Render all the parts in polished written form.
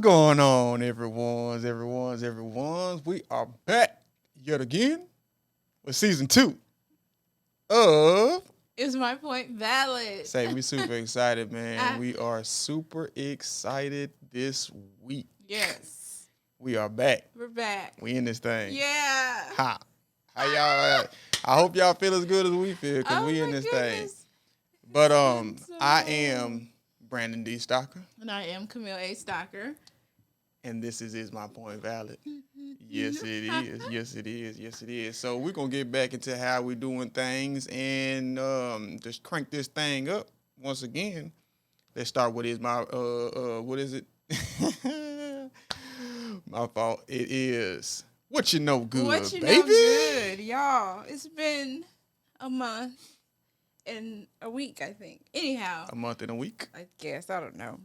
going on, everyone's? We are back yet again with season 2 of Is my point valid? Say. We super excited, man. We are super excited this week. Yes. We are back. We're back. We in this thing. Yeah. Ha. How y'all? I hope y'all feel as good as we feel because we in this thing. But I am Brandon D. Stocker. And I am Camille A. Stocker. And this is My Point Valid. Yes, it is. Yes, it is. Yes, it is. So we're going to get back into how we're doing things and just crank this thing up once again. Let's start with what is it? My fault. It is What You Know Good, What You baby. Know Good, y'all. It's been a month and a week, I think. Anyhow. A month and a week. I guess. I don't know.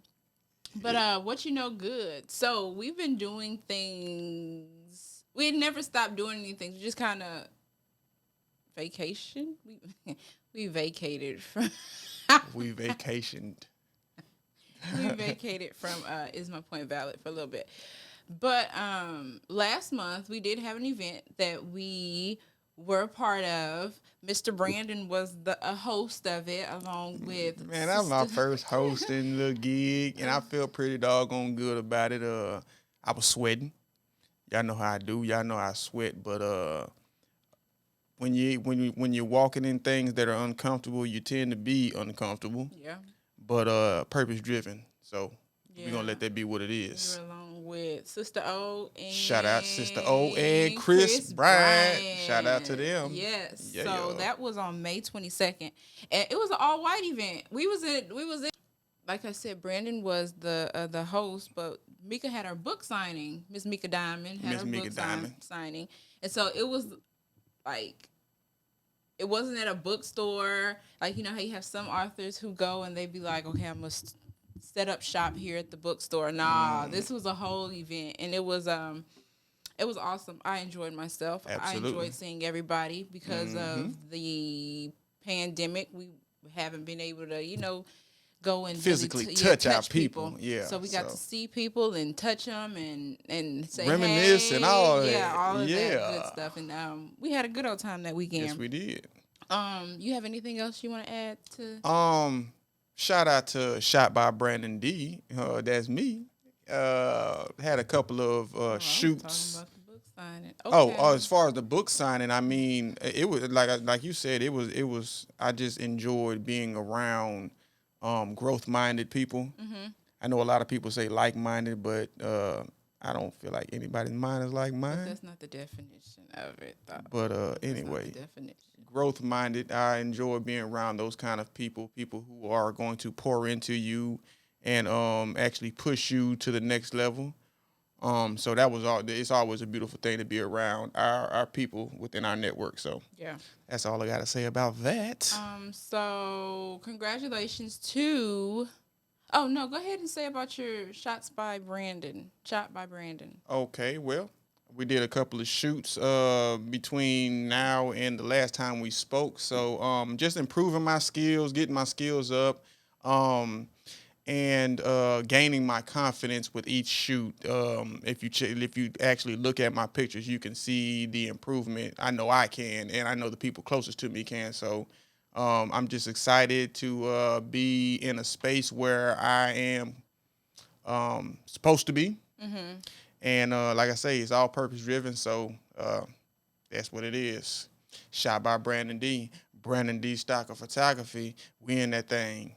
But what you know good. So we've been doing things. We had never stopped doing anything. We just kind of vacation. We vacated from. We vacationed. We vacated from Is My Point Valid for a little bit. But last month we did have an event that we were a part of. Mr. Brandon was a host of it, along with Man, that was my first hosting little gig, and I felt pretty doggone good about it. I was sweating. Y'all know how I do. Y'all know I sweat, but when you're walking in things that are uncomfortable, you tend to be uncomfortable. Yeah. But purpose driven. So we're gonna let that be what it is. We're along with Sister O and shout out Sister O and Chris Bryant. Shout out to them. Yes. Yeah, so that was on May 22nd, and it was an all white event. We was in. Like I said, Brandon was the host, but Mika had her book signing. Miss Mika Diamond had her book signing, and so it was like. It wasn't at a bookstore. Like, you know how you have some authors who go and they be like, okay, I must set up shop here at the bookstore. Nah, this was a whole event, and it was awesome. I enjoyed myself. Absolutely. I enjoyed seeing everybody because of the pandemic. We haven't been able to, go and physically really touch our people. Yeah. So we got to see people and touch them and say reminisce hey, and all that. Yeah, all of that good stuff. And we had a good old time that weekend. Yes, we did. You have anything else you want to add to? Shout out to Shot by Brandon D. That's me. Had a couple of shoots. I was talking about the book signing. Okay. Oh, as far as the book signing, I mean, it was like you said, it was. I just enjoyed being around growth-minded people. Mm-hmm. I know a lot of people say like-minded, but I don't feel like anybody's mind is like mine. But that's not the definition of it, though. But anyway, growth-minded. I enjoy being around those kind of people who are going to pour into you and actually push you to the next level. So that was all. It's always a beautiful thing to be around our people within our network. So yeah, that's all I got to say about that. So congratulations to. Oh no, go ahead and say about your Shot by Brandon. Okay, well, we did a couple of shoots between now and the last time we spoke. So just improving my skills, getting my skills up. And gaining my confidence with each shoot. If you actually look at my pictures, you can see the improvement. I know I can, and I know the people closest to me can. So I'm just excited to be in a space where I am supposed to be. Mm-hmm. And like I say, it's all purpose driven. So that's what it is. Shot by Brandon D. Brandon D. Stocker Photography. We in that thing.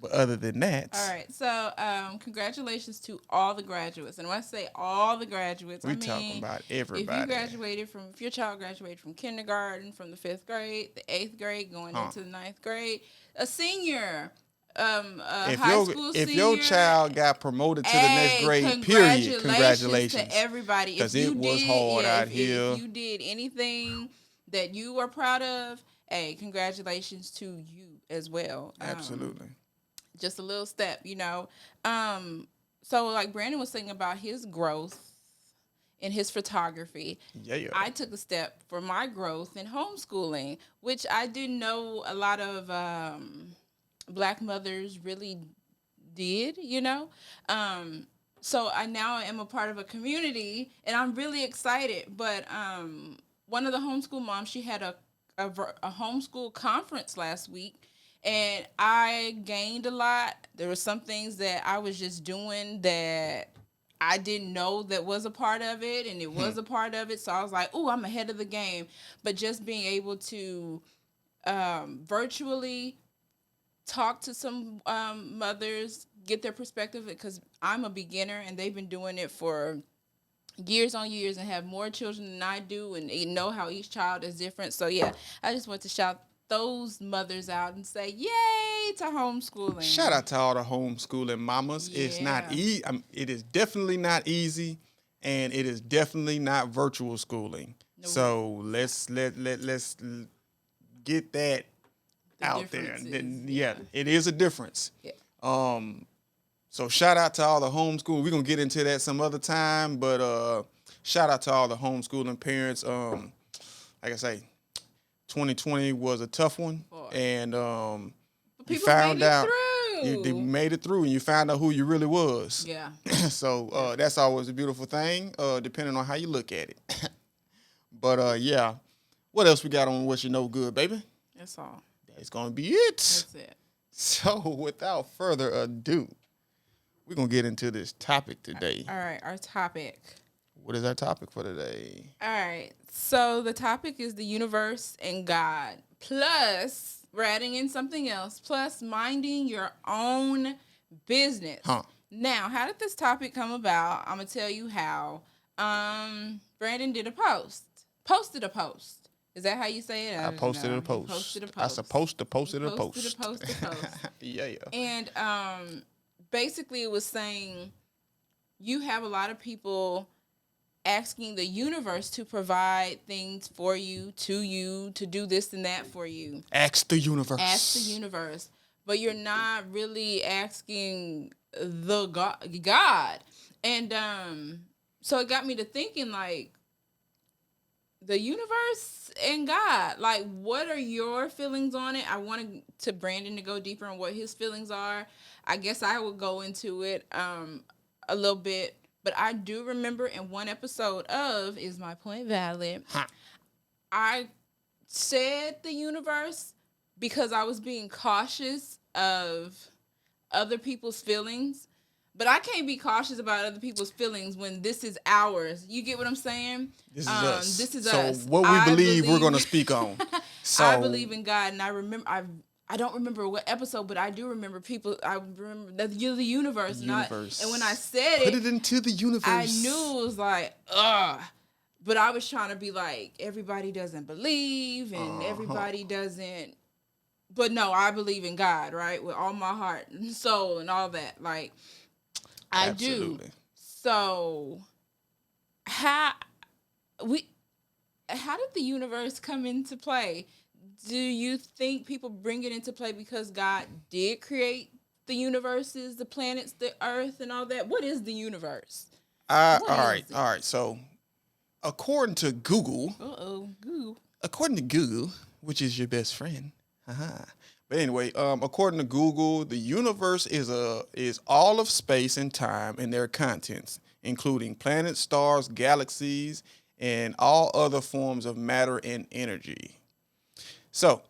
But other than that. All right. So congratulations to all the graduates. And when I say all the graduates, I mean talking about everybody. If your child graduated from kindergarten, from the 5th grade, the 8th grade, going into the 9th grade, a senior, high school senior. If your child got promoted to the next grade, period, congratulations to everybody. Because it was hard out here. If you did anything that you are proud of, congratulations to you as well. Absolutely. Just a little step, So like Brandon was saying about his growth in his photography. Yeah. I took a step for my growth in homeschooling, which I didn't know a lot of Black mothers really did, you know. So I now am a part of a community, and I'm really excited. But one of the homeschool moms, she had a homeschool conference last week, and I gained a lot. There were some things that I was just doing that I didn't know that was a part of it, and it was a part of it. So I was like, "Oh, I'm ahead of the game." But just being able to virtually talk to some mothers, get their perspective, because I'm a beginner and they've been doing it for years on years and have more children than I do, and they know how each child is different. So yeah, I just want to shout those mothers out and say yay to homeschooling. Shout out to all the homeschooling mamas. Yeah. It's not easy. It is definitely not easy, and it is definitely not virtual schooling. No. So let's get that out there. Yeah, it is a difference. Yeah. So shout out to all the homeschool. We're gonna get into that some other time, but shout out to all the homeschooling parents. Like I say, 2020 was a tough one, and you found out you made it through, and you found out who you really was. Yeah. So that's always a beautiful thing, depending on how you look at it. But yeah, what else we got on What You Know Good, baby? That's all. That's gonna be it. That's it. So without further ado, we're going to get into this topic today. All right, our topic. What is our topic for today? All right, so the topic is the universe and God. Plus, we're adding in something else. Plus, minding your own business. Huh. Now, how did this topic come about? I'm going to tell you how. Brandon did a post. Posted a post. Is that how you say it? I posted a post. Posted a post. I supposed to posted a post. Posted a post. Yeah. And basically it was saying you have a lot of people asking the universe to provide things for you, to do this and that for you. Ask the universe. Ask the universe. But you're not really asking the God. And so it got me to thinking, like, the universe and God, like, what are your feelings on it? I wanted to Brandon to go deeper on what his feelings are. I guess I would go into it a little bit, but I do remember in one episode of Is My Point Valid, I said the universe because I was being cautious of other people's feelings. But I can't be cautious about other people's feelings when this is ours. You get what I'm saying? This is us. This is so us. So what we believe we're going to speak on. So I believe in God, and I remember I don't remember what episode, but I do remember people. I remember the universe. And when I said Put it into the universe. I knew it was like, ugh. But I was trying to be like, everybody doesn't believe, and everybody doesn't. But no, I believe in God, right? With all my heart and soul and all that. Like, I Absolutely. do. So, how did the universe come into play? Do you think people bring it into play because God did create the universes, the planets, the earth, and all that? What is the universe? All right. So, according to Google. Google. According to Google, which is your best friend. But anyway, according to Google, the universe is all of space and time and their contents, including planets, stars, galaxies, and all other forms of matter and energy. So,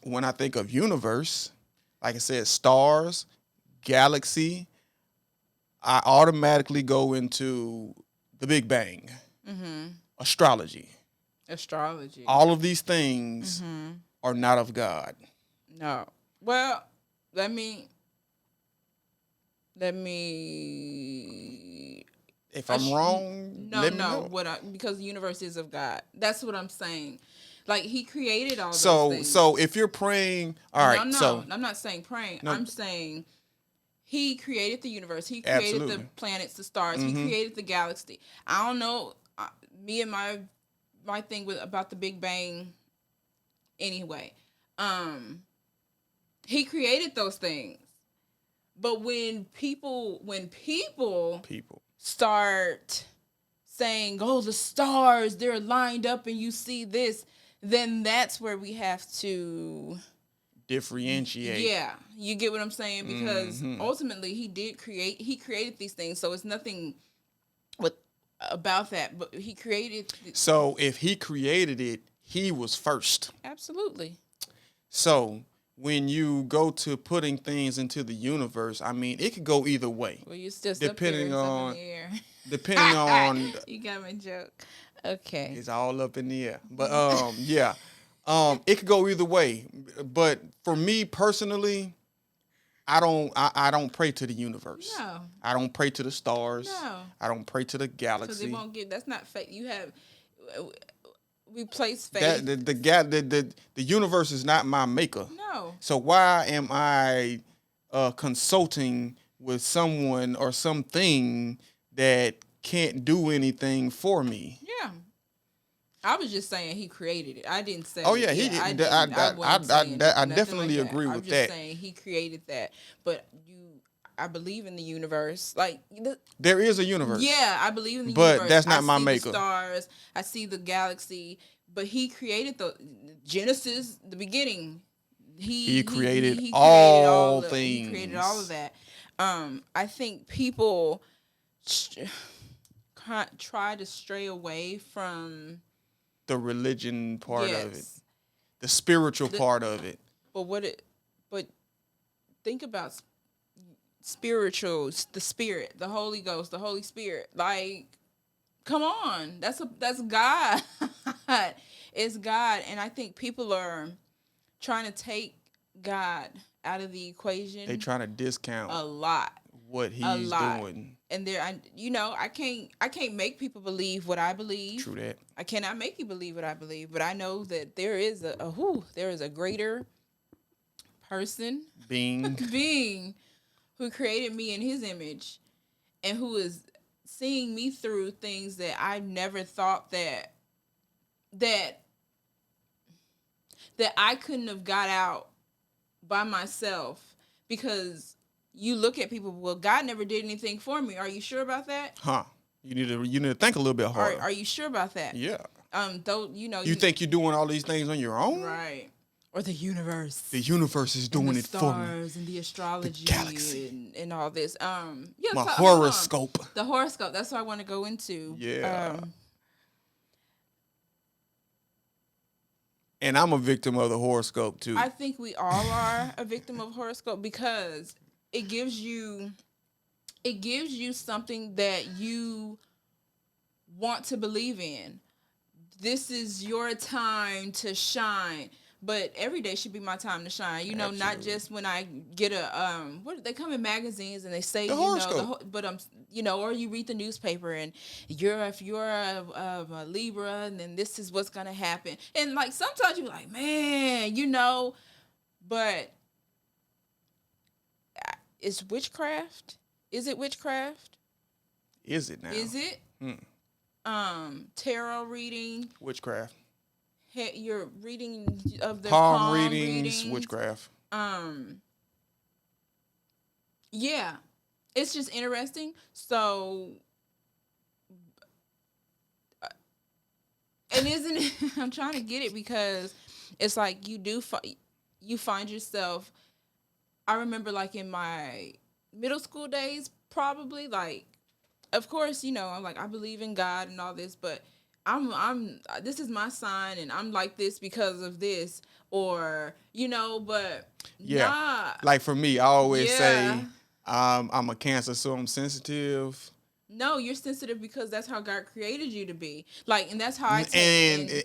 when I think of universe, like I said, stars, galaxy, I automatically go into the Big Bang, astrology. All of these things are not of God. No. Well, let me. If I'm wrong, let me know. Because the universe is of God. That's what I'm saying. Like, He created all those things. So if you're praying, all right. No, I'm not saying praying. No. I'm saying He created the universe. He created the planets, the stars. He created the galaxy. I don't know. Me and my thing about the Big Bang. Anyway, He created those things. But when people start saying, "Oh, the stars, they're lined up and you see this," then that's where we have to differentiate. Yeah, you get what I'm saying, because ultimately he created these things, so it's nothing with about that, but he created. So if he created it, he was first. Absolutely. So when you go to putting things into the universe, I mean, it could go either way. Well, you still depending on up in the air. depending on You got my joke. Okay. it's all up in the air. But yeah. It could go either way. But for me personally, I don't pray to the universe. No. I don't pray to the stars. No. I don't pray to the Because galaxy. it won't get. That's not faith. You have. We place That faith. the universe is not my maker. No. So why am I consulting with someone or something that can't do anything for me? Yeah. I was just saying he created it. I didn't say. Oh yeah, I definitely agree with that. I'm just saying he created that. But I believe in the universe. Like there is a universe. Yeah, I believe in the but universe. That's not my see maker. The stars. I see the galaxy. But he created the Genesis, the beginning. He created all things. He created all of that. I think people try to stray away from the religion part of it, the spiritual part of it. But think about spiritual, the Spirit, the Holy Ghost, the Holy Spirit. Like, come on, that's God. It's God, and I think people are trying to take God out of the equation. They trying to discount a lot what he's doing. And I can't make people believe what I believe. True that. I cannot make you believe what I believe, but I know that there is a greater person, being who created me in his image and who is seeing me through things that I've never thought that I couldn't have got out by myself, because you look at people, well, God never did anything for me. Are you sure about that? Huh. You need to think a little bit harder. Are you sure about that? Yeah. Though you think you're doing all these things on your own? Right. Or the universe. The universe is doing it for me. The stars and the astrology, the galaxy, and all this. My horoscope. The horoscope. That's what I want to go into. Yeah. And I'm a victim of the horoscope too. I think we all are a victim of horoscope, because it gives you something that you want to believe in. This is your time to shine. But every day should be my time to shine. Absolutely. Not just when I get they come in magazines and they say, the horoscope. or you read the newspaper and if you're a Libra, and then this is what's gonna happen. And like sometimes you're like, man, but it's witchcraft. Is it witchcraft? Is it now? Is it? Tarot reading. Witchcraft. Your reading of the palm readings, witchcraft. Yeah, it's just interesting. So, and isn't it? I'm trying to get it, because it's like you find yourself. I remember, like in my middle school days, probably, like, of course, I'm like, I believe in God and all this, but I'm this is my sign and I'm like this because of this, or but yeah, nah. Like for me, I always say I'm a Cancer, so I'm sensitive. No, you're sensitive because that's how God created you to be. Like, and that's how I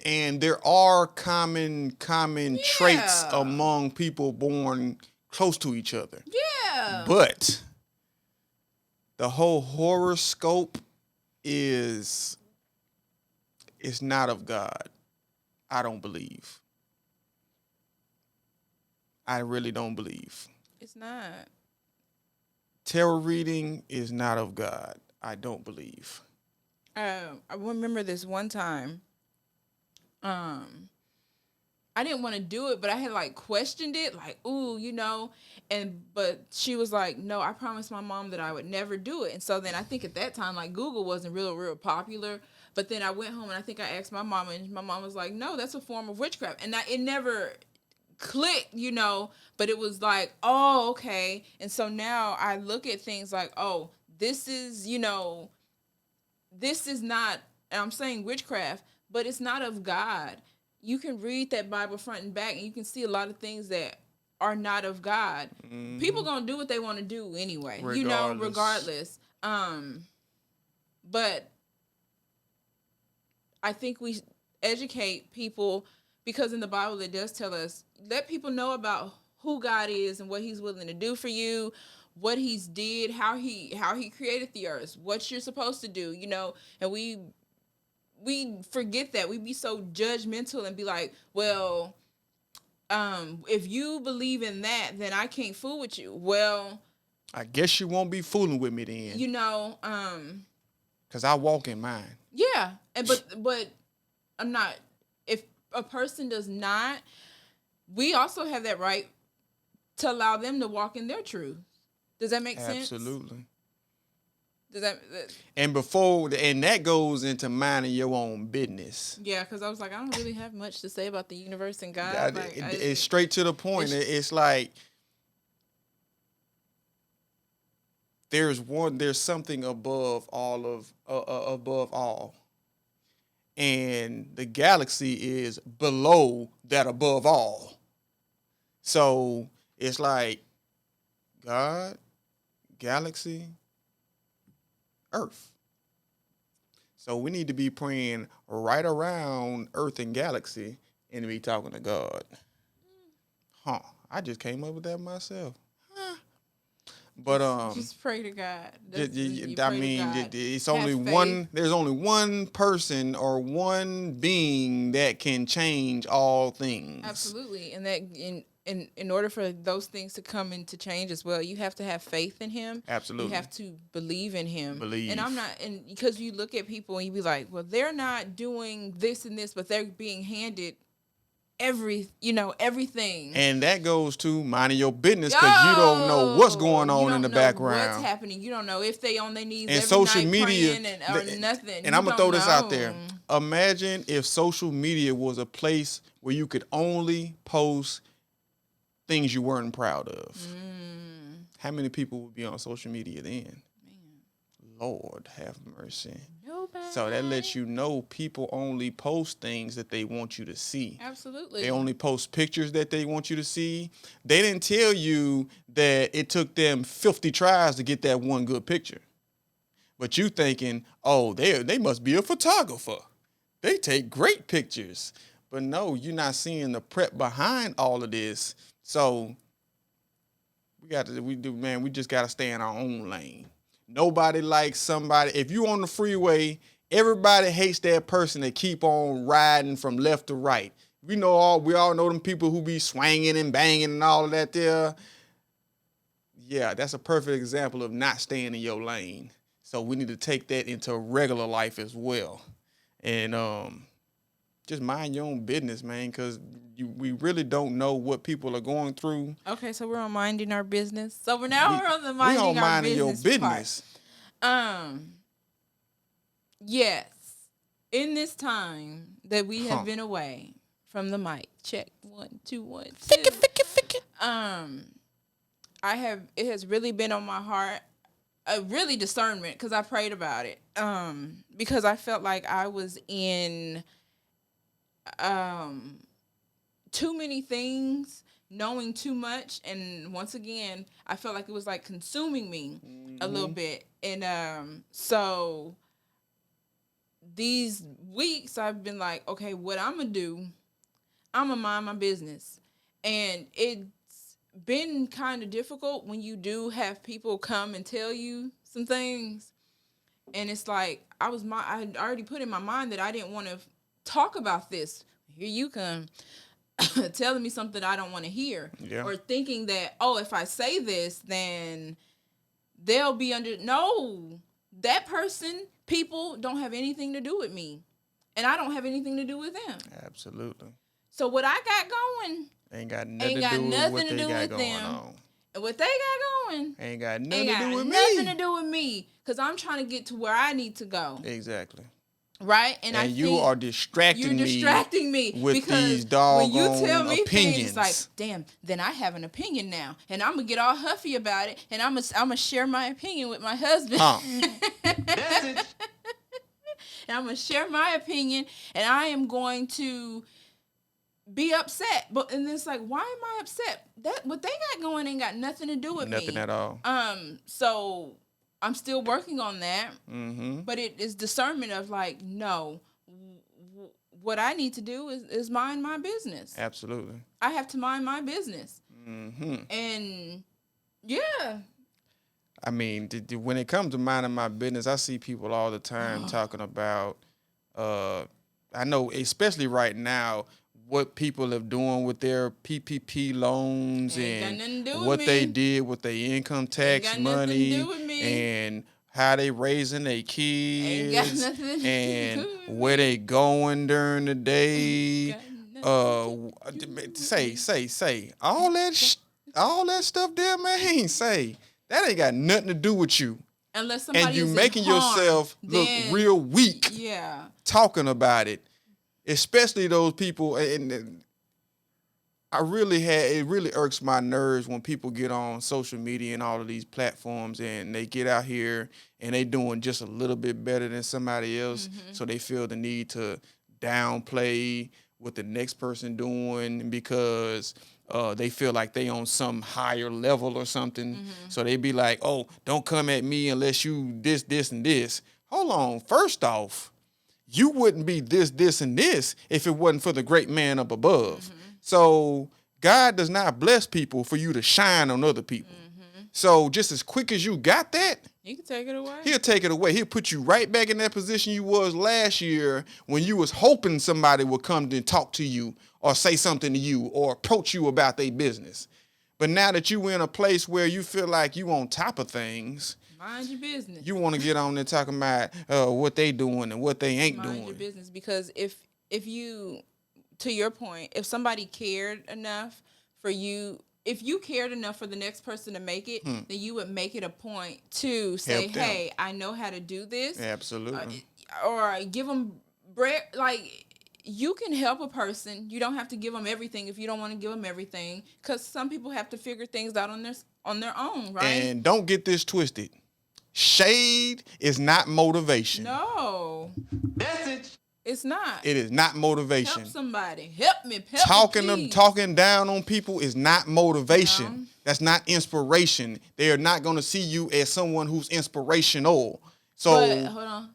and there are common traits among people born close to each other. Yeah. But the whole horoscope is not of God. I don't believe. I really don't believe. It's not. Tarot reading is not of God. I don't believe. I remember this one time. I didn't want to do it, but I had like questioned it, like, ooh, but she was like, no, I promised my mom that I would never do it. And so then I think at that time, like, Google wasn't real popular. But then I went home and I think I asked my mom, and my mom was like, no, that's a form of witchcraft. And it never clicked, but it was like, oh, okay. And so now I look at things like, oh, this is, this is not, and I'm saying witchcraft, but it's not of God. You can read that Bible front and back and you can see a lot of things that are not of God. Mm-hmm. People gonna do what they want to do anyway, regardless. But I think we educate people, because in the Bible it does tell us, let people know about who God is and what he's willing to do for you, what he's did, how he created the earth, what you're supposed to do, and we forget that. We be so judgmental and be like, well, if you believe in that, then I can't fool with you. Well, I guess you won't be fooling with me then. Cause I walk in mine. Yeah, but I'm not. If a person does not, we also have that right to allow them to walk in their truth. Does that make sense? Absolutely. Does that? And that goes into minding your own business. Yeah, because I was like, I don't really have much to say about the universe and God. It's straight to the point. It's like there's something above all, and the galaxy is below that above all. So it's like God, galaxy, Earth. So we need to be praying right around Earth and galaxy and be talking to God. I just came up with that myself. But just pray to God. It's only one. There's only one person or one being that can change all things. Absolutely, and that in order for those things to come into change as well, you have to have faith in him. Absolutely, you have to believe in him. Believe. And because you look at people and you be like, well, they're not doing this and this, but they're being handed everything. And that goes to minding your business, because you don't know what's going on in the background. What's happening? You don't know if they on their knees and every social night media praying or nothing. And I'm gonna throw this out there. Imagine if social media was a place where you could only post things you weren't proud of. How many people would be on social media then? Man. Lord have mercy. Nobody. So that lets you know people only post things that they want you to see. Absolutely. They only post pictures that they want you to see. They didn't tell you that it took them 50 tries to get that one good picture. But you thinking, oh, they must be a photographer. They take great pictures. But no, you're not seeing the prep behind all of this. So we just got to stay in our own lane. Nobody likes somebody. If you on the freeway, everybody hates that person that keep on riding from left to right. We all know them people who be swinging and banging and all of that there. Yeah, that's a perfect example of not staying in your lane. So we need to take that into regular life as well. And just mind your own business, man, because we really don't know what people are going through. Okay, so we're on minding our business. So we're on the minding our business your business. Part. Yes. In this time that we have been away from the mic, check 1 2 1 2. It has really been on my heart. Really discernment, because I prayed about it. Because I felt like I was in too many things, knowing too much, and once again I felt like it was like consuming me a little bit. And so these weeks I've been like, okay, what I'm gonna do, I'm gonna mind my business. And it's been kind of difficult when you do have people come and tell you some things, and it's like I had already put in my mind that I didn't want to talk about this. Here you come telling me something I don't want to hear. Yeah. Or thinking that, oh, if I say this, then they'll be under. No, that person, people don't have anything to do with me, and I don't have anything to do with them. Absolutely. So what I got going ain't got nothing to do with what they got going on. And what they got going ain't got nothing to do with me. Nothing to do with me, because I'm trying to get to where I need to go. Exactly. Right, and I you think are distracting me with because these doggone when you tell me opinions. things like, damn, then I have an opinion now, and I'm gonna get all huffy about it, and I'm gonna share my opinion with my husband. That's it. And I'm gonna share my opinion, and I am going to be upset. But and it's like, why am I upset? That what they got going ain't got nothing to do with me. Nothing at all. So I'm still working on that. Mm-hmm. But it is discernment of like, no, what I need to do is mind my business. Absolutely. I have to mind my business. Mm-hmm. And yeah. I mean, when it comes to minding my business, I see people all the time talking about, I know, especially right now, what people are doing with their PPP loans and what they did with their income tax money and how they raising their kids and where they going during the day. Say all that stuff there, man. Say that ain't got nothing to do with you. Unless somebody and you is making yourself look real weak. Yeah. Talking about it. Especially those people, and it really irks my nerves when people get on social media and all of these platforms and they get out here and they doing just a little bit better than somebody else, so they feel the need to downplay what the next person doing because they feel like they on some higher level or something. So they be like, oh, don't come at me unless you this, and this. Hold on. First off, you wouldn't be this, and this if it wasn't for the great man up above. So God does not bless people for you to shine on other people. So just as quick as you got that, he can take it away. He'll take it away. He'll put you right back in that position you was last year when you was hoping somebody would come and talk to you or say something to you or approach you about their business. But now that you in a place where you feel like you on top of things, mind your business. You want to get on there talking about what they doing and what they ain't doing. Mind your business, because if you, to your point, if somebody cared enough for you, if you cared enough for the next person to make it, then you would make it a point to say, hey, I know how to do this. Absolutely. Or give them bread. Like, you can help a person. You don't have to give them everything if you don't want to give them everything, because some people have to figure things out on their own, right? And don't get this twisted. Shade is not motivation. No. Message. It's not. It is not motivation. Help somebody. Help me. Talking down on people is not motivation. No. That's not inspiration. They are not going to see you as someone who's inspirational. So, but, hold on.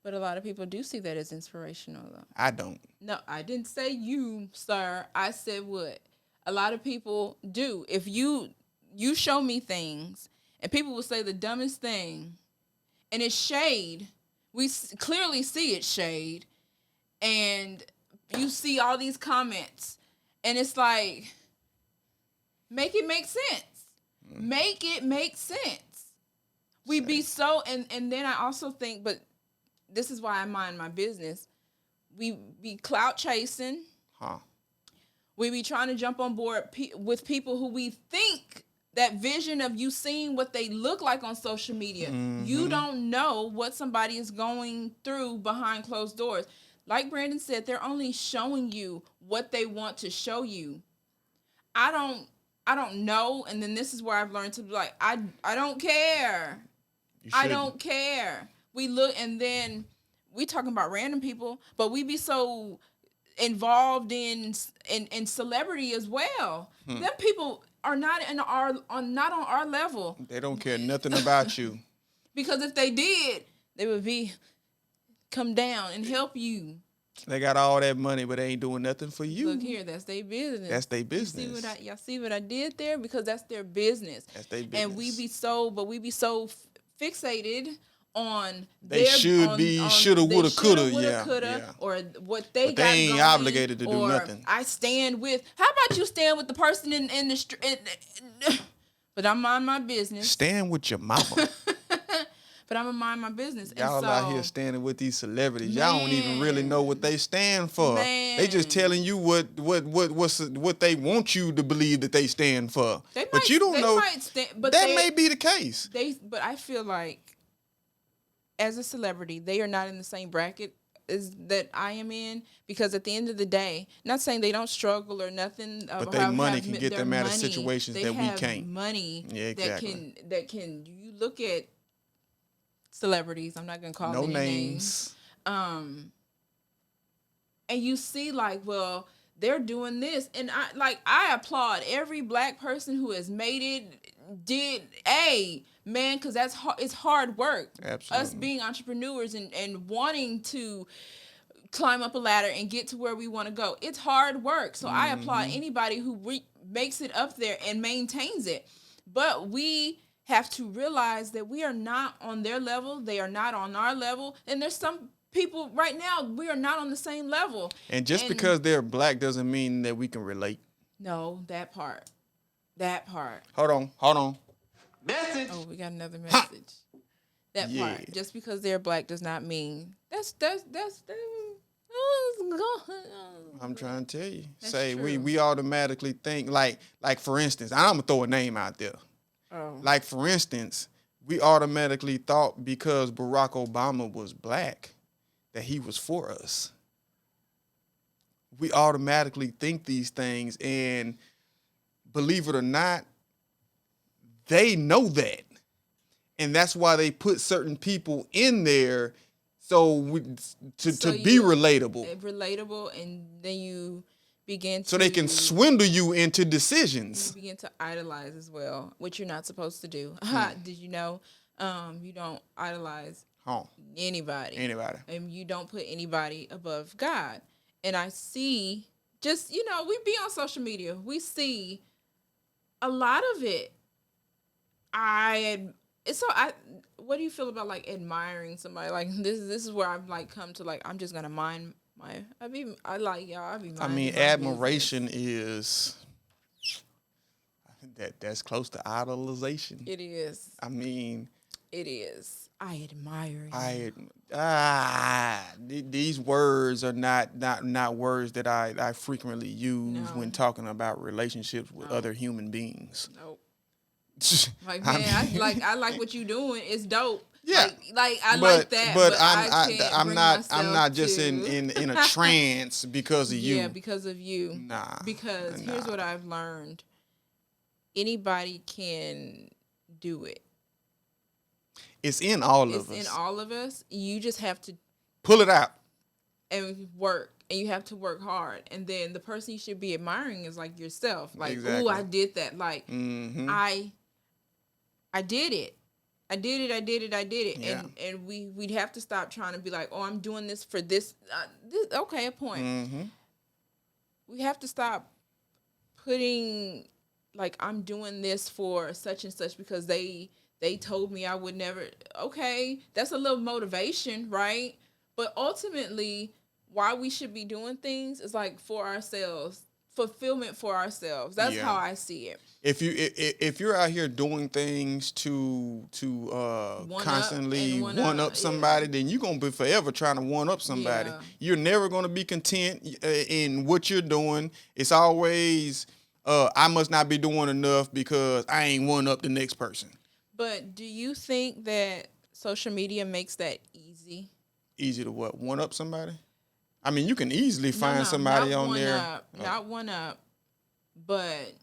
But a lot of people do see that as inspirational, though. I don't. No, I didn't say you, sir. I said what? A lot of people do. If you show me things, and people will say the dumbest thing, and it's shade. We clearly see it's shade, and you see all these comments, and it's like, make it make sense. Make it make sense. We be so, and then I also think, but this is why I mind my business. We be clout chasing. We be trying to jump on board with people who we think, that vision of you seeing what they look like on social media. You don't know what somebody is going through behind closed doors. Like Brandon said, they're only showing you what they want to show you. I don't know. And then this is where I've learned to be like, I don't care. I don't care. We look, and then we talking about random people, but we be so involved in celebrity as well. Them people are not on our level. They don't care nothing about you. Because if they did, they would come down and help you. They got all that money, but they ain't doing nothing for you. Look here, that's their business. That's their business. Y'all see what I did there? Because that's their business. That's their business. And we be so fixated on they should be shoulda, woulda, coulda, yeah. Or what they got. They ain't going, obligated to do nothing. I stand with. How about you stand with the person in the street? But I'm mind my business. Stand with your mama. But I'm gonna mind my business. Y'all out here standing with these celebrities. Y'all don't even really know what they stand for. They just telling you what they want you to believe that they stand for. But you don't know. That may be the case. But I feel like as a celebrity, they are not in the same bracket as that I am in, because at the end of the day, not saying they don't struggle or nothing, but their money can get them out of situations that we can't. Money, Yeah, exactly. that can. You look at celebrities. I'm not gonna call no any names. And you see, like, well, they're doing this, and I applaud every black person who has made it. Man, because it's hard work. Absolutely. Us being entrepreneurs and wanting to climb up a ladder and get to where we want to go. It's hard work. So I applaud anybody who makes it up there and maintains it. But we have to realize that we are not on their level. They are not on our level. And there's some people right now, we are not on the same level. And just because they're black doesn't mean that we can relate. No, that part. Hold on. Message. Oh, we got another message. That part. Just because they're black does not mean that's I'm trying to tell you. That's Say true. we automatically think like for instance, I'm gonna throw a name out there. Oh. Like for instance, we automatically thought because Barack Obama was black that he was for us. We automatically think these things, and believe it or not, they know that. And that's why they put certain people in there to be relatable. Relatable, and then you begin to... So they can swindle you into decisions. You begin to idolize as well, which you're not supposed to do. Did you know you don't idolize anybody? And you don't put anybody above God. And I see, just, we be on social media. We see a lot of it. What do you feel about like admiring somebody? Like this is where I've like come to like, I'm just gonna mind my. Admiration is that's close to idolization. It is. It is. I admire you. These words are not words that I frequently use when talking about relationships with other human beings. Nope. Like, man, I like what you doing. It's dope. Yeah, like like that. But I'm not just in a trance because of you. Yeah, because of you. Nah. Because here's what I've learned: anybody can do it. It's in all of us. It's in all of us. You just have to pull it out and work. And you have to work hard. And then the person you should be admiring is like yourself. Like, exactly. Ooh, I did that. Like, I did it. I did it. Yeah. And we'd have to stop trying to be like, oh, I'm doing this for this. Okay, a point. Mm-hmm. We have to stop putting, like, I'm doing this for such and such because they told me I would never. Okay, that's a little motivation, right? But ultimately, why we should be doing things is like for ourselves, fulfillment for ourselves. That's how I see it. If you're out here doing things to constantly one up somebody, then you're gonna be forever trying to one up somebody. Yeah. You're never gonna be content in what you're doing. It's always I must not be doing enough because I ain't one up the next person. But do you think that social media makes that easy? Easy to what? One up somebody? I mean, you can easily find somebody on there. Not one up, but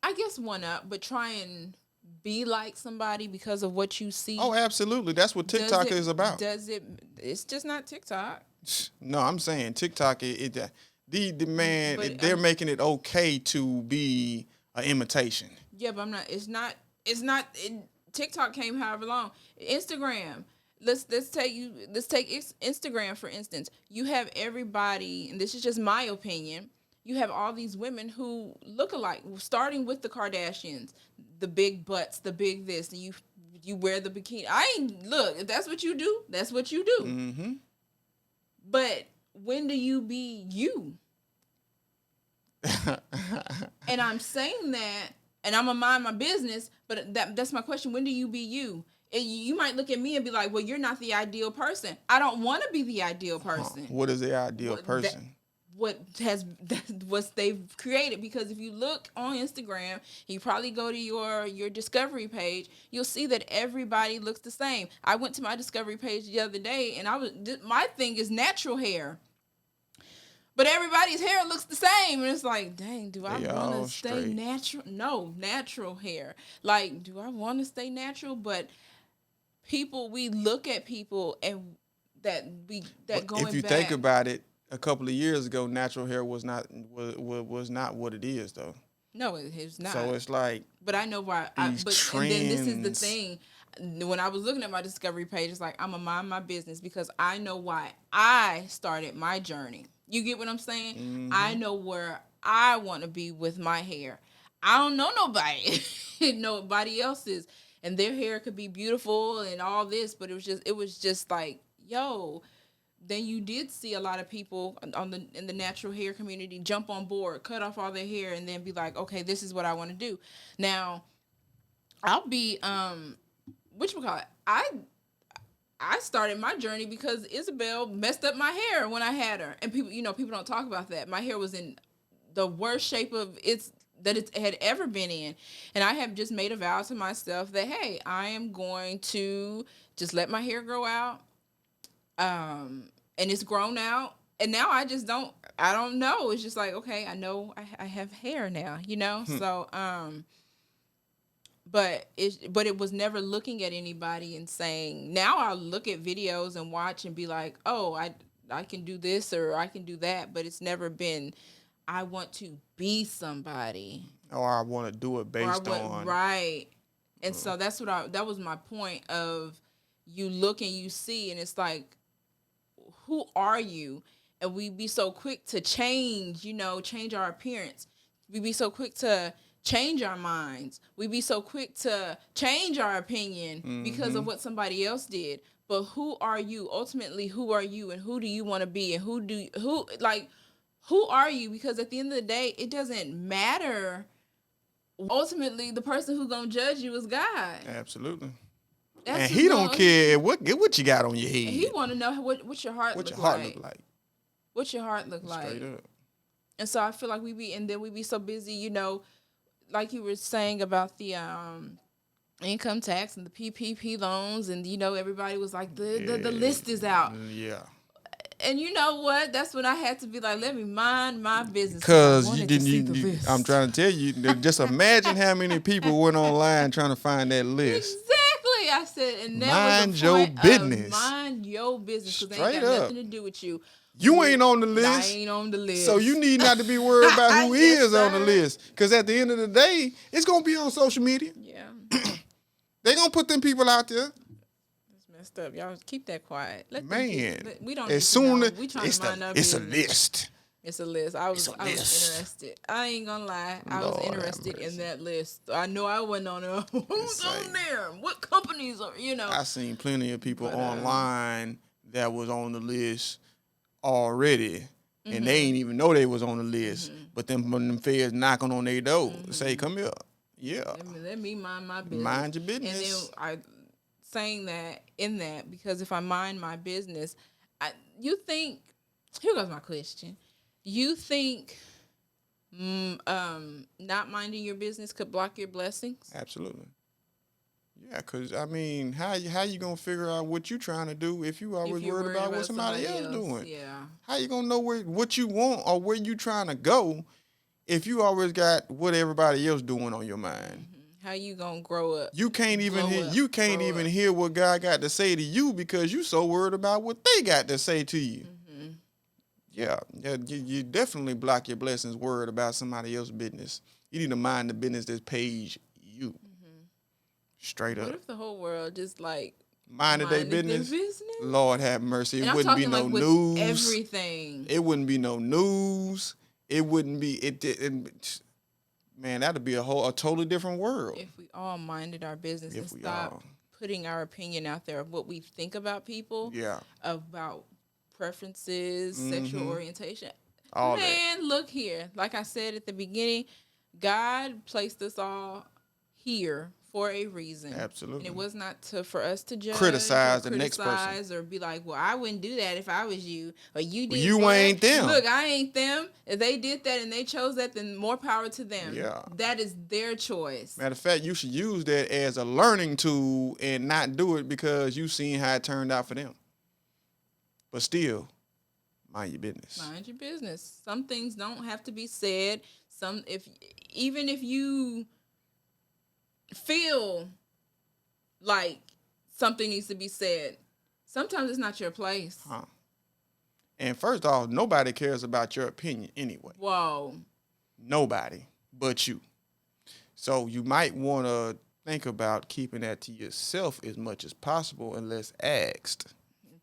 I guess one up, but try and be like somebody because of what you see. Oh, absolutely. That's what TikTok is about. It's just not TikTok. No, I'm saying TikTok, they're making it okay to be an imitation. Yeah, but it's not, TikTok came however long. Instagram. Let's take Instagram for instance. You have everybody, and this is just my opinion. You have all these women who look alike, starting with the Kardashians, the big butts, the big this, and you wear the bikini. If that's what you do, that's what you do. Mm-hmm. But when do you be you? And I'm saying that, and I'm gonna mind my business, but that's my question. When do you be you? You might look at me and be like, well, you're not the ideal person. I don't want to be the ideal person. What is the ideal person? what they've created. Because if you look on Instagram, you probably go to your discovery page, you'll see that everybody looks the same. I went to my discovery page the other day, and my thing is natural hair. But everybody's hair looks the same. And it's like, dang, do I want to stay natural? No, natural hair. Like, do I want to stay natural? But we look at people and going if you back, think about it, a couple of years ago, natural hair was not what it is, though. No, it's not. So it's like, but I know why. And then this is the thing. When I was looking at my discovery page, it's like, I'm gonna mind my business because I know why I started my journey. You get what I'm saying? Mm-hmm. I know where I want to be with my hair. I don't know nobody, nobody else's, and their hair could be beautiful and all this, but it was just like, yo. Then you did see a lot of people in the natural hair community jump on board, cut off all their hair, and then be like, okay, this is what I want to do. Now, I'll be whatchamacallit, I started my journey because Isabel messed up my hair when I had her, and people don't talk about that. My hair was in the worst shape that it had ever been in, and I have just made a vow to myself that, hey, I am going to just let my hair grow out. And it's grown out, and now I don't know. It's just like, okay, I know I have hair now, So, but it was never looking at anybody and saying, now I'll look at videos and watch and be like, oh, I can do this or I can do that, but it's never been, I want to be somebody. Or I want to do it based on. Right. And so that was my point of, you look and you see, and it's like, who are you? And we be so quick to change our appearance. We be so quick to change our minds. We be so quick to change our opinion because of what somebody else did. But who are you? Ultimately, who are you, and who do you want to be, and who are you? Because at the end of the day, it doesn't matter. Ultimately, the person who's gonna judge you is God. Absolutely. And he don't care what you got on your head. He want to know what your heart look like. What your heart look like. Straight up. And so I feel like we be so busy, like you were saying about the income tax and the PPP loans, and everybody was like, the list is out. Yeah. And you know what? That's when I had to be like, let me mind my business. Because I'm trying to tell you, just imagine how many people went online trying to find that list. Exactly. I said, and that mind your business. Mind your business. Because they ain't got nothing to do with you. You ain't on the list. I ain't on the list. So you need not to be worried about who is on the list. Because at the end of the day, it's going to be on social media. Yeah. They going to put them people out there. Messed up. Y'all keep that quiet. We don't. As soon as it's a list. It's a list. I was interested. I ain't gonna lie. I was interested in that list. I know I wasn't on there. Who's on there? What companies are? I seen plenty of people online that was on the list already, and they ain't even know they was on the list. But them feds knocking on their door, say, "Come here." Yeah. Let me mind my business. Mind your business. And then saying that because if I mind my business, here goes my question. You think not minding your business could block your blessings? Absolutely. Yeah, because how you gonna figure out what you trying to do if you always worried about what somebody else doing? Yeah. How you gonna know what you want or where you trying to go if you always got what everybody else doing on your mind? How you gonna grow up? You can't even hear what God got to say to you because you so worried about what they got to say to you. Yeah, you definitely block your blessings worried about somebody else's business. You need to mind the business that pays you. Straight up. What if the whole world just minded their business? Lord have mercy. It wouldn't be no news. Everything. It wouldn't be no news. It wouldn't be man, that'd be a totally different world. If we all minded our business and stopped putting our opinion out there of what we think about people. Yeah. About preferences, sexual orientation. All that. Look here. Like I said at the beginning, God placed us all here for a reason. Absolutely. And it was not for us to judge, Criticize the next person, or be like, well, I wouldn't do that if I was you, or you did. You ain't them. Look, I ain't them. If they did that and they chose that, then more power to them. Yeah, that is their choice. Matter of fact, you should use that as a learning tool and not do it because you seen how it turned out for them. But still, mind your business. Mind your business. Some things don't have to be said. Even if you feel like something needs to be said, sometimes it's not your place. And first off, nobody cares about your opinion anyway. Whoa. Nobody but you. So you might want to think about keeping that to yourself as much as possible unless asked.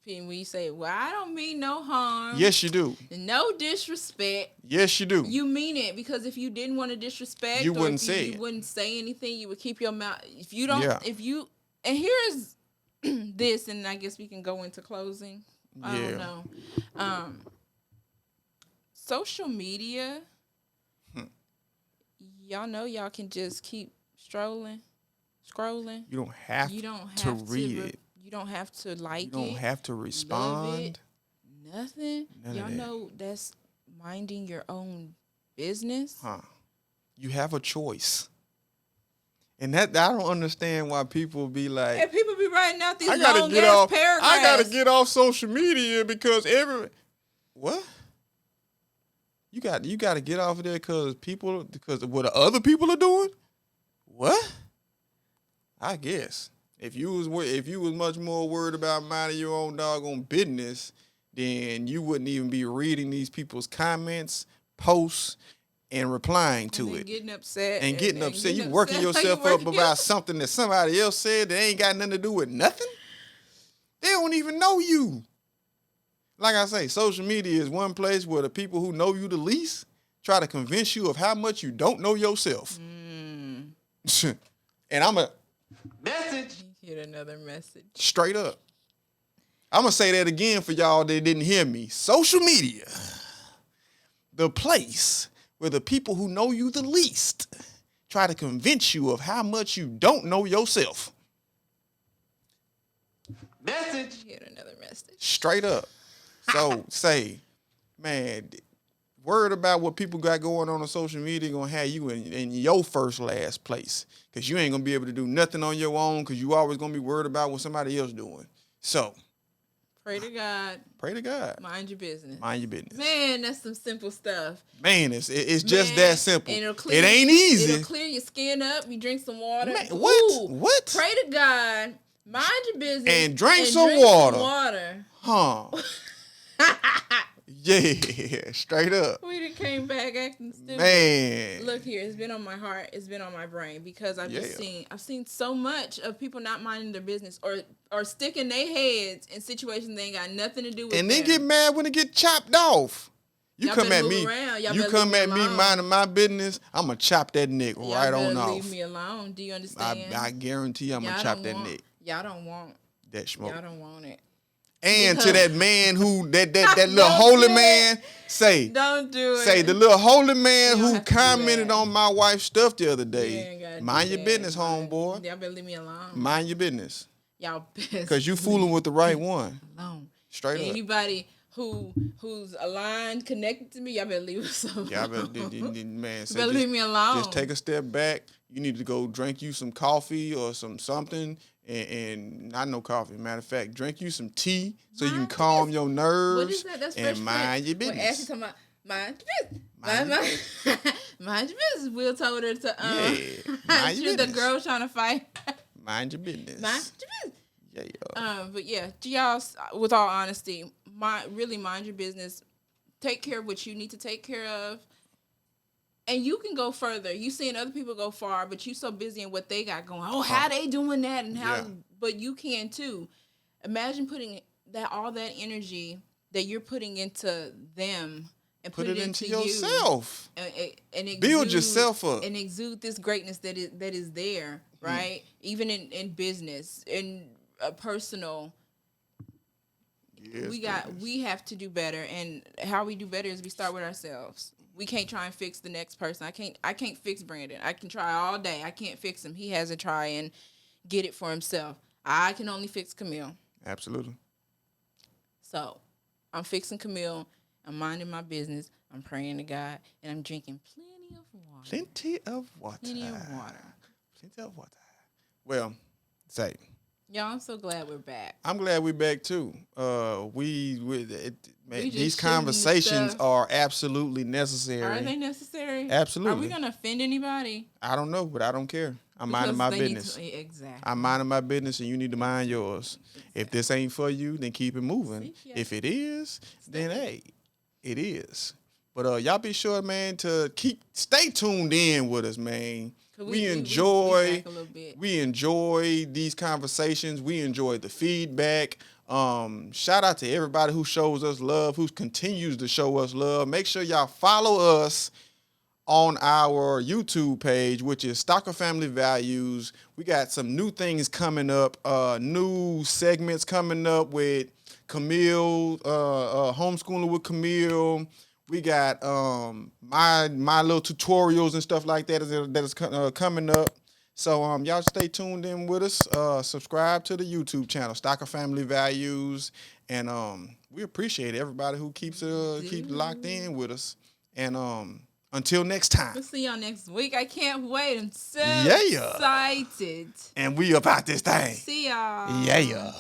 When you say, well, I don't mean no harm. Yes, you do. No disrespect. Yes, you do. You mean it, because if you didn't want to disrespect, you wouldn't say it. You wouldn't say anything. You would keep your mouth. If you don't, and here's this, and I guess we can go into closing. I don't know. Social media, y'all know y'all can just keep scrolling. You don't have to read it. You don't have to like it. You don't have to respond. Nothing. Y'all know that's minding your own business. You have a choice. And that I don't understand why people be like, and people be writing out these long ass paragraphs. I gotta get off social media because what? You got to get off of there because of what the other people are doing? What? I guess. If you was much more worried about minding your own doggone business, then you wouldn't even be reading these people's comments, posts, and replying to it. Getting upset. You working yourself up about something that somebody else said that ain't got nothing to do with nothing. They don't even know you. Like I say, social media is one place where the people who know you the least try to convince you of how much you don't know yourself. And I'm a message. Get another message. Straight up. I'm going to say that again for y'all that didn't hear me. Social media, the place where the people who know you the least try to convince you of how much you don't know yourself. Message. Get another message. Straight up. So say, man, worried about what people got going on social media gonna have you in your last place, because you ain't gonna be able to do nothing on your own, because you always gonna be worried about what somebody else doing. So pray to God. Pray to God. Mind your business. Mind your business. Man, that's some simple stuff. Man, it's just that simple. It ain't easy. It'll clear your skin up. You drink some water. Man, what? Ooh, what? Pray to God. Mind your business. And drink some water. Huh. Yeah, straight up. We done came back acting stupid. Man. Look here, it's been on my heart. It's been on my brain, because I've seen so much of people not minding their business or sticking their heads in situations they ain't got nothing to do with. And then get mad when it get chopped off. You come at me. You come at me minding my business, I'm going to chop that neck right on off. Leave me alone. Do you understand? I guarantee I'm going to chop that neck. Y'all don't want that smoke. Y'all don't want it. And to that man who that little holy man, don't do it. Say the little holy man who commented on my wife's stuff the other day. Mind your business, homeboy. Y'all better leave me alone. Mind your business. Y'all because you fooling with the right one. Alone. Straight up. Anybody who's aligned, connected to me, y'all better leave us alone. Y'all better, man. Better leave me alone. Just take a step back. You need to go drink you some coffee or something. And not no coffee. Matter of fact, drink you some tea so you can calm your nerves. What is that? That's and mind your business. Well, Ashley talking about mind your business. Mind your business. Will told her to mind your business. The girl trying to fight. Mind your business. Mind your business. Yeah. But yeah, y'all, with all honesty, really mind your business. Take care of what you need to take care of. And you can go further. You seeing other people go far, but you so busy in what they got going. Oh, how they doing that and how? Yeah. But you can too. Imagine putting all that energy that you're putting into them and put it into yourself. And build yourself up and exude this greatness that is there, right? Even in business, in personal. Yes, we have to do better, and how we do better is we start with ourselves. we can't try and fix the next person. I can't fix Brandon. I can try all day. I can't fix him. He has to try and get it for himself. I can only fix Camille. Absolutely. So I'm fixing Camille. I'm minding my business. I'm praying to God, and I'm drinking plenty of water. Plenty of water. Plenty of water. Plenty of water. Well, say. Y'all, I'm so glad we're back. I'm glad we're back too. These conversations the are absolutely necessary. Are they necessary? Absolutely. Are we gonna offend anybody? I don't know, but I don't care. I'm minding my business. Exactly. I'm minding my business, and you need to mind yours. Exactly. If this ain't for you, then keep it moving. If it is, then hey, it is. But y'all be sure, man, to stay tuned in with us, man. We enjoy these conversations. We enjoy the feedback. Shout out to everybody who shows us love, who continues to show us love. Make sure y'all follow us on our YouTube page, which is Stocker Family Values. We got some new things coming up, new segments coming up with Camille, homeschooling with Camille. We got my little tutorials and stuff like that is coming up. So y'all stay tuned in with us. Subscribe to the YouTube channel, Stocker Family Values, and we appreciate everybody who keeps locked in with us. And until next time, we'll see y'all next week. I can't wait. I'm so excited. And we about this thing. See y'all. Yeah.